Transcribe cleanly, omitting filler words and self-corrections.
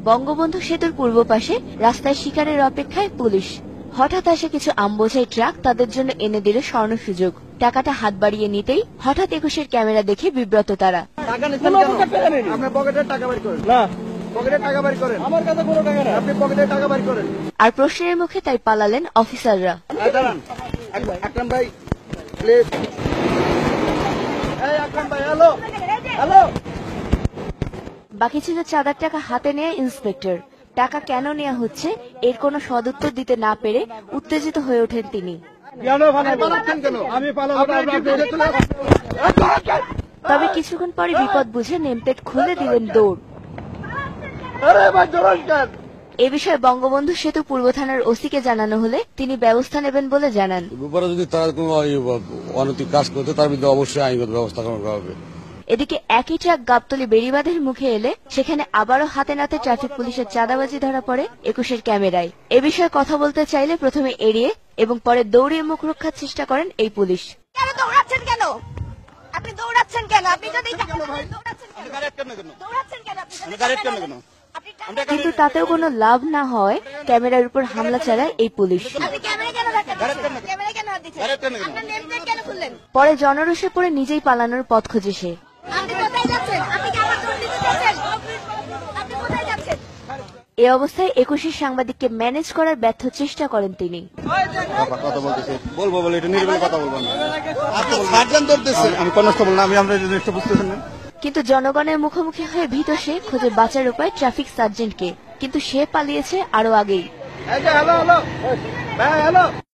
বঙ্গবন্ধু সেতুর পূর্ব পাশে রাস্তায় শিকারের অপেক্ষায় পুলিশ। হঠাৎ আসে কিছু আমবোঝাই ট্রাক তাদের জন্য এনে দিল স্বর্ণ সুযোগ। টাকাটা হাত বাড়িয়ে নিতেই হঠাৎ ২১-এর ক্যামেরা দেখে বিব্রত তারা। আর প্রশ্নের মুখে তাই পালালেন অফিসাররা। বাকি ছিল চাঁদার টাকা হাতে নেয়া ইন্সপেক্টর। টাকা কেন নেওয়া হচ্ছে এর কোনো সদুত্তর দিতে না পেরে উত্তেজিত হয়ে ওঠেন তিনি। তবে কিছুক্ষণ পরে বিপদ বুঝে নেমপ্লেট খুলে দিলেন দৌড়। এ বিষয়ে বঙ্গবন্ধু সেতু পূর্ব থানার ওসিকে জানানো হলে তিনি ব্যবস্থা নেবেন বলে জানান। যদি তারা কোনো অনৈতিক কাজ করতে তার বিরুদ্ধে অবশ্যই আইনগত ব্যবস্থা গ্রহণ করা হবে। এদিকে একই ট্রাক গাবতলী বেড়িবাঁধের মুখে এলে সেখানে আবারও হাতে নাতে ট্রাফিক পুলিশের চাঁদাবাজি ধরা পড়ে ২১-এর ক্যামেরায়। এ বিষয়ে কথা বলতে চাইলে প্রথমে এড়িয়ে এবং পরে দৌড়িয়ে মুখ রক্ষার চেষ্টা করেন এই পুলিশ। কিন্তু তাতেও কোনো লাভ না হয় ক্যামেরার উপর হামলা চালায় এই পুলিশ। পরে জনরোষে পড়ে নিজেই পালানোর পথ খুঁজে সে। এ অবস্থায় ২১-এর সাংবাদিককে ম্যানেজ করার ব্যর্থ চেষ্টা করেন তিনি। কিন্তু জনগণের মুখোমুখি হয়ে ভীত সে খোঁজে বাঁচার উপায় ট্রাফিক সার্জেন্টকে, কিন্তু সে পালিয়েছে আরো আগেই।